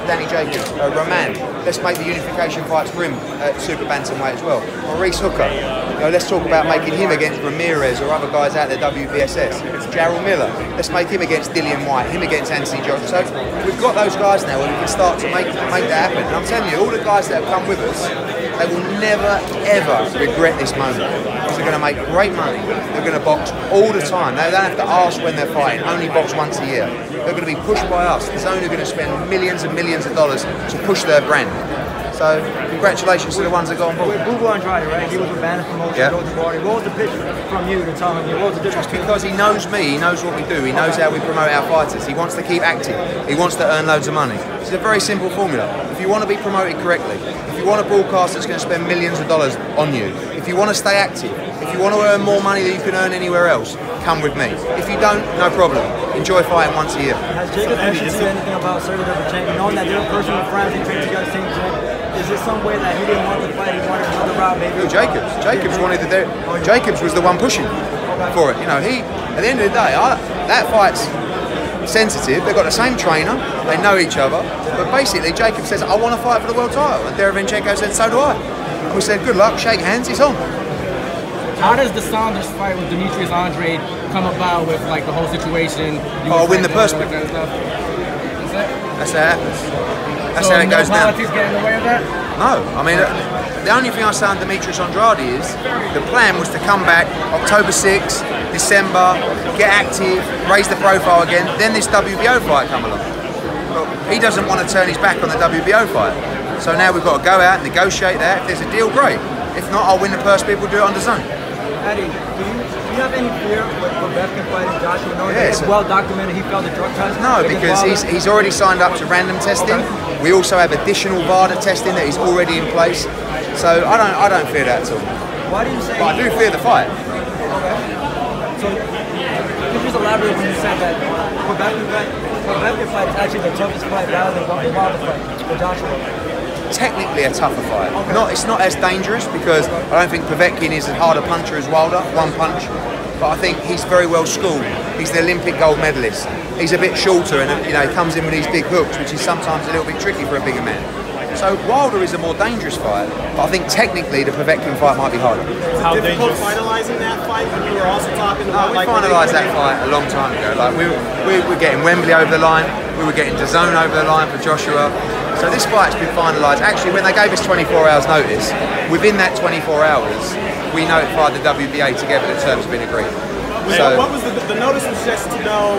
Danny Jacobs, Roman. Let's make the unification fights for him at super bantamweight as well. Maurice Hooker. Let's talk about making him against Ramirez or other guys out there, WBSS. Jarrell Miller. Let's make him against Dillian White, him against Anthony Joshua. So we've got those guys now where we can start to make that happen. And I'm telling you, all the guys that have come with us, they will never, ever regret this moment. Because they're going to make great money. They're going to box all the time. They don't have to ask when they're fighting, only box once a year. They're going to be pushed by us. There's only going to spend millions and millions of dollars to push their brand. So, congratulations to the ones that got on board. Google Andrade, right? He was a banner promotion, yeah. What was the pitch from you to tell him? What was the difference? Just because he knows me, he knows what we do, he knows how we promote our fighters. He wants to keep active, he wants to earn loads of money. It's a very simple formula. If you want to be promoted correctly, if you want a broadcast that's going to spend millions of dollars on you, if you want to stay active, if you want to earn more money than you can earn anywhere else, come with me. If you don't, no problem. Enjoy fighting once a year. Has Jacob actually said anything about serving as a champion? Knowing that they're personal friends, they train together, same gym. Is there some way that he didn't want to fight, he wanted another route maybe? No, Jacobs wanted to do it. Jacobs was the one pushing for it. He, at the end of the day, that fight's sensitive. They've got the same trainer, they know each other, but basically Jacob says, I want to fight for the world title, and Derevyanchenko said, so do I. And we said, good luck, shake hands, it's on. How does the Saunders fight with Demetrius Andrade come about with like the whole situation? Win the purse. Like that stuff? That's how it happens. That's so how it goes down. Politics get in the way of that? No, I mean, the only thing I say on Demetrius Andrade is the plan was to come back October 6th, December, get active, raise the profile again, then this WBO fight come along. But he doesn't want to turn his back on the WBO fight. So now we've got to go out and negotiate that. If there's a deal, great. If not, I'll win the purse bid, we'll do it on Dazn. Eddie, do you have any fear with Povetkin fighting Joshua? Knowing that it's well documented he failed the drug test? No, because he's already signed up to random testing. Okay. We also have additional VADA testing that is already in place. So I don't fear that at all. Why do you say? But I do fear the fight. Okay. So could you just elaborate when you said that Povetkin fight is actually the toughest fight rather than the Wilder fight for Joshua? Technically a tougher fight. Okay. It's not as dangerous because I don't think Povetkin is as hard a puncher as Wilder, one punch. But I think he's very well schooled. He's the Olympic gold medalist. He's a bit shorter and he comes in with these big hooks, which is sometimes a little bit tricky for a bigger man. So Wilder is a more dangerous fight, but I think technically the Povetkin fight might be harder. How difficult finalising that fight when you were also talking about? No, we finalised that fight a long time ago. Like we were getting Wembley over the line, we were getting Dazn over the line for Joshua. So this fight's been finalised. Actually, when they gave us 24 hours notice, within that 24 hours, we notified the WBA together that terms have been agreed. So what was the notice was just to know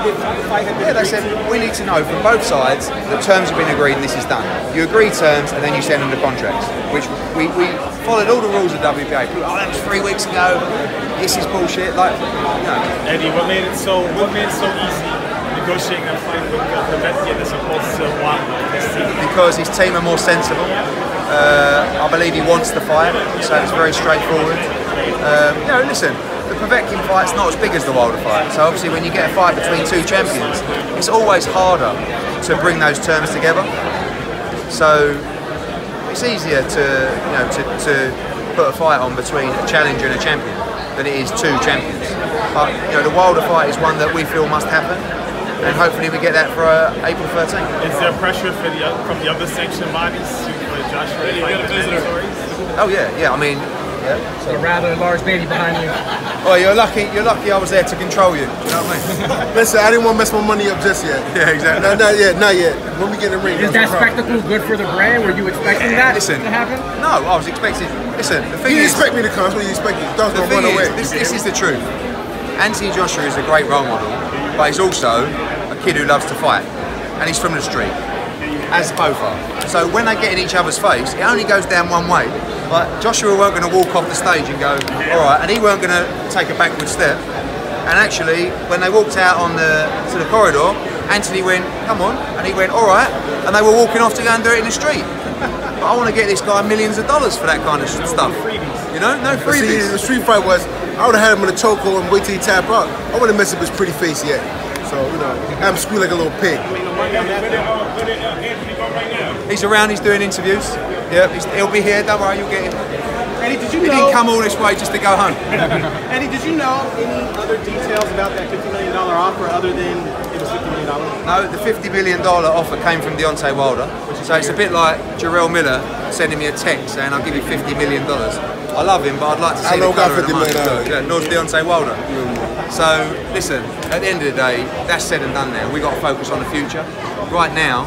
if the fight had been agreed? They said, we need to know from both sides that terms have been agreed and this is done. You agree terms and then you send them the contracts, which we followed all the rules of WBA. People, that was 3 weeks ago, this is bullshit. Eddie, what made it so easy negotiating a fight with Povetkin as opposed to Wilder? Because his team are more sensible. I believe he wants the fight, so it's very straightforward. Listen, the Povetkin fight's not as big as the Wilder fight, so obviously when you get a fight between two champions, it's always harder to bring those terms together. So it's easier to put a fight on between a challenger and a champion than it is two champions. But the Wilder fight is one that we feel must happen. And hopefully we get that for April 13th. Is there pressure from the other sanctioned bodies for Joshua to fight the Oh yeah. I mean, so a rather large baby behind you. Well, you're lucky I was there to control you. You know what I mean? Listen, I didn't want to mess my money up just yet. Yeah, exactly. Not yet. When we get in the ring. Is that spectacle good for the brand? Were you expecting that to happen? No, I was expecting. Listen, the thing you is, expect me to come. That's what you expected. Thought I was going to run away. This is the truth. Anthony Joshua is a great role model, but he's also a kid who loves to fight, and he's from the street, as both are. So when they get in each other's face, it only goes down one way. But Joshua weren't going to walk off the stage and go, all right, and he weren't going to take a backward step. And actually, when they walked out to the corridor, Anthony went, come on, and he went, all right, and they were walking off to go and do it in the street. But I want to get this guy millions of dollars for that kind of stuff. No freebies. See, the street fight was, I would have had him in a chokehold and wait till he tap out. I wouldn't mess up his pretty face yet. So, have him squeal like a little pig. He's around, he's doing interviews. Yeah, he'll be here, don't worry, you'll get him. Eddie, did you know? He didn't come all this way just to go home. Eddie, did you know any other details about that $50 million offer other than it was $50 million? No, the $50 million offer came from Deontay Wilder. So it's a bit like Jarrell Miller sending me a text saying I'll give you $50 million. I love him, but I'd like to see the colour of the money. Yeah, nor's Deontay Wilder. So listen, at the end of the day, that's said and done now. We've got to focus on the future. Right now,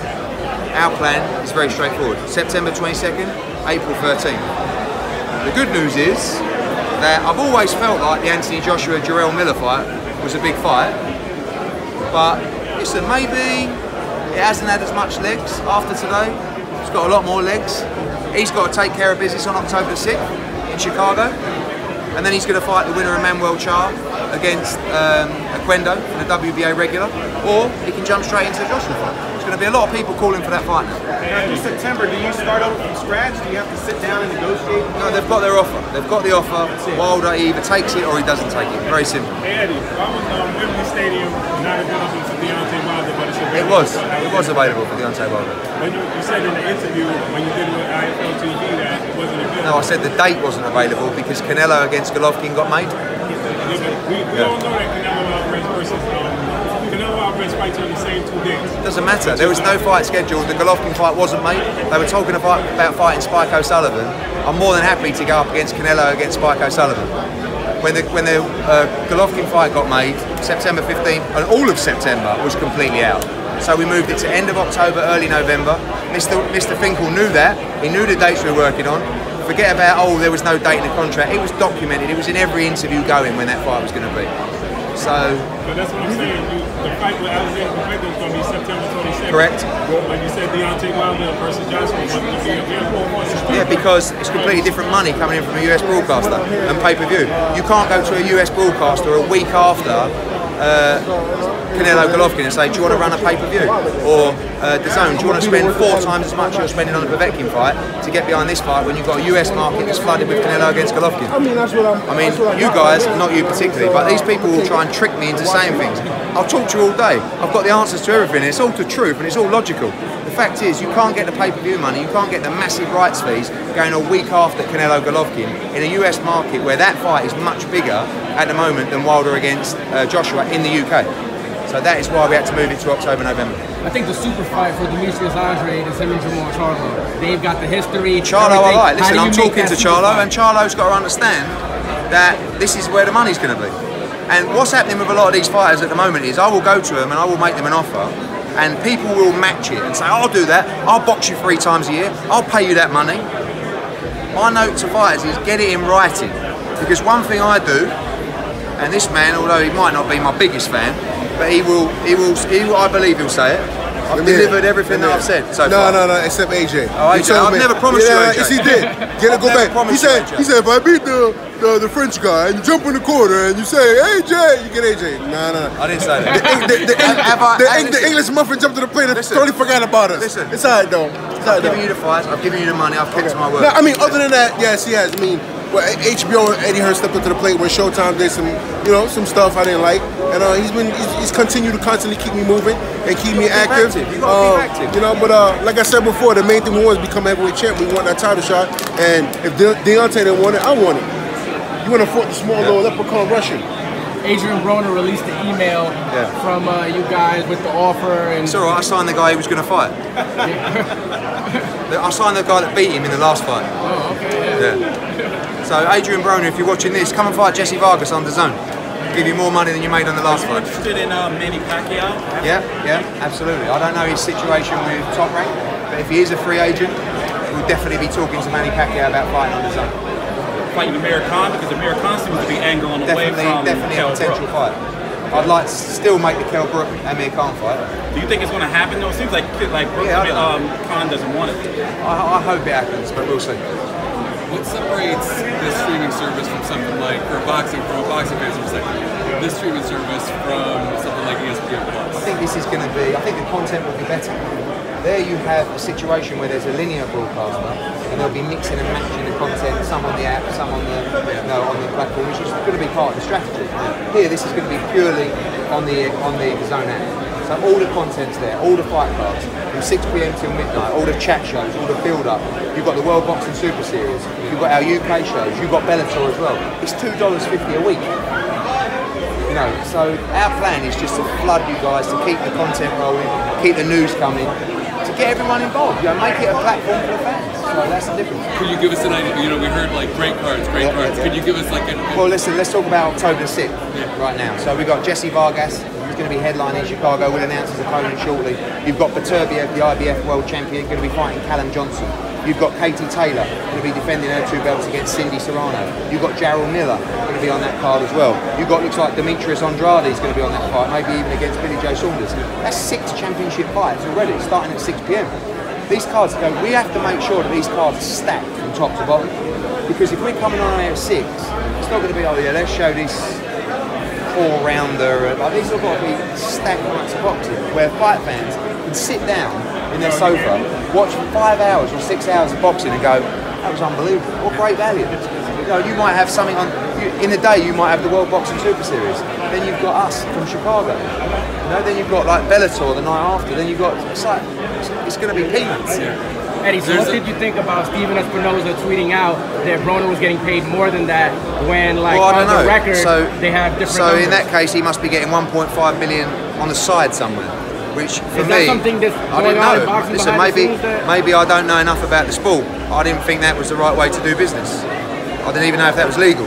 our plan is very straightforward. September 22nd, April 13th. The good news is that I've always felt like the Anthony Joshua Jarrell Miller fight was a big fight, but listen, maybe it hasn't had as much legs after today. It's got a lot more legs. He's got to take care of business on October the 6th in Chicago, and then he's going to fight the winner of Manuel Charr against Oquendo for the WBA regular, or he can jump straight into the Joshua fight. There's going to be a lot of people calling for that fight now. After September, do you start over from scratch? Do you have to sit down and negotiate? No, they've got their offer. They've got the offer. Wilder either takes it or he doesn't take it. Very simple. Hey Eddie, why was Wembley Stadium not available for Deontay Wilder, but it's available? It was available for Deontay Wilder. When you said in the interview when you did it with IFL TV that it wasn't available. No, I said the date wasn't available because Canelo against Golovkin got made. Yeah, but we all know that Canelo Alvarez versus Canelo Alvarez fights on the same 2 days. Doesn't matter. There was no fight scheduled. The Golovkin fight wasn't made. They were talking about fighting Spike O'Sullivan. I'm more than happy to go up against Canelo against Spike O'Sullivan. When the Golovkin fight got made, September 15th, and all of September was completely out. So we moved it to end of October, early November. Mr. Finkel knew that. He knew the dates we were working on. Forget about, oh, there was no date in the contract. It was documented. It was in every interview going when that fight was going to be. So. But that's what I'm saying. The fight with Adrien is going to be September 22nd. Correct. Like you said, Deontay Wilder versus Joshua wasn't going to be available. Yeah, because it's completely different money coming in from a US broadcaster and pay-per-view. You can't go to a US broadcaster a week after Canelo Golovkin and say, do you want to run a pay-per-view? Or Dazn, do you want to spend 4 times as much you're spending on a Povetkin fight to get behind this fight when you've got a US market that's flooded with Canelo against Golovkin? I mean, you guys, not you particularly, but these people will try and trick me into saying things. I'll talk to you all day. I've got the answers to everything. It's all the truth and it's all logical. The fact is, you can't get the pay-per-view money, you can't get the massive rights fees going a week after Canelo Golovkin in a US market where that fight is much bigger at the moment than Wilder against Joshua in the UK. So that is why we had to move it to October, November. I think the super fight for Demetrius Andrade is him and Jamal Charlo. They've got the history. Charlo, I like. Listen, I'm talking to Charlo, and Charlo's got to understand that this is where the money's going to be. And what's happening with a lot of these fighters at the moment is I will go to them and I will make them an offer, and people will match it and say, I'll do that, I'll box you 3 times a year, I'll pay you that money. My note to fighters is get it in writing, because one thing I do, and this man, although he might not be my biggest fan, but he will, I believe he'll say it. I've delivered everything that I've said so far. No, except AJ. Oh, AJ, I've never promised you AJ. Yes, he did. Go back. He said, if I beat the French guy and you jump in the corner and you say, AJ, you get AJ. No. I didn't say that. The English muffin jumped to the plate and totally forgot about us. Listen, it's all right, though. I've given you the fights, I've given you the money, I've kept to my word. No, I mean, other than that, yes, he has. I mean, well, HBO and Eddie Hearn stepped up to the plate when Showtime did some stuff I didn't like, and he's continued to constantly keep me moving and keep me active. You gotta keep active. But like I said before, the main thing we want is become heavyweight champ. We want that title shot, and if Deontay didn't want it, I want it. You want to fight the small little leprechaun Russian. Adrien Broner released the email from you guys with the offer, and it's all right. I signed the guy he was going to fight. I signed the guy that beat him in the last fight. Oh, okay. Yeah. So Adrien Broner, if you're watching this, come and fight Jessie Vargas on Dazn. Give you more money than you made on the last fight. Interested in Manny Pacquiao? Yeah, absolutely. I don't know his situation with Top Rank, but if he is a free agent, we'll definitely be talking to Manny Pacquiao about fighting on Dazn. Fighting Amir Khan, because Amir Khan seems to be angling away from definitely a potential fight. I'd like to still make the Kell Brook Amir Khan fight. Do you think it's going to happen though? It seems like Khan doesn't want it. I hope it happens, but we'll see. What separates this streaming service from something like, from a boxing fans perspective, this streaming service from something like ESPN Plus? I think this is going to be, I think the content will be better. There you have a situation where there's a linear broadcaster and they'll be mixing and matching the content, some on the app, some on the on the platform, which is going to be part of the strategy. Here, this is going to be purely on the Dazn app. So all the content's there, all the fight cards, from 6 PM till midnight, all the chat shows, all the build-up. You've got the World Boxing Super Series, you've got our UK shows, you've got Bellator as well. It's $2.50 a week. know, so our plan is just to flood you guys, to keep the content rolling, keep the news coming, to get everyone involved, you know, make it a platform for the fans. So that's the difference. Could you give us an idea? You know, we heard like great cards. Could you give us like an... Well, listen, let's talk about October 6th right now. So we've got Jessie Vargas, who's going to be headlining in Chicago. We'll announce his opponent shortly. You've got Beterbiev, the IBF world champion, going to be fighting Callum Johnson. You've got Katie Taylor, going to be defending her 2 belts against Cindy Serrano. You've got Jarrell Miller, going to be on that card as well. You've got, looks like Demetrius Andrade is going to be on that fight, maybe even against Billy Joe Saunders. That's 6 championship fights already, starting at 6 p.m. These cards go, we have to make sure that these cards are stacked from top to bottom. Because if we're coming on at 6, it's not going to be, oh yeah, let's show this 4-rounder. Like, these have got to be stacked nights of boxing, where fight fans can sit down in their sofa, watch 5 hours or 6 hours of boxing and go, that was unbelievable, what great value. You know, you might have something on, in the day you might have the World Boxing Super Series, then you've got us from Chicago, you know, then you've got like Bellator the night after, then you've got, it's going to be peanuts. Eddie, so what did you think about Steven Espinoza tweeting out that Broner was getting paid more than that when, like, well, on the record, they have different numbers? in that case, he must be getting 1.5 million on the side somewhere. Which for Is me, that something that's I didn't going on in know. boxing Listen, behind the scenes that... maybe I don't know enough about the sport. I didn't think that was the right way to do business. I didn't even know if that was legal.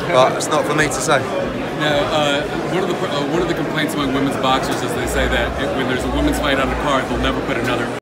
But it's not for me to say. Now, one of the complaints among women's boxers is they say that when there's a women's fight on the card, they'll never put another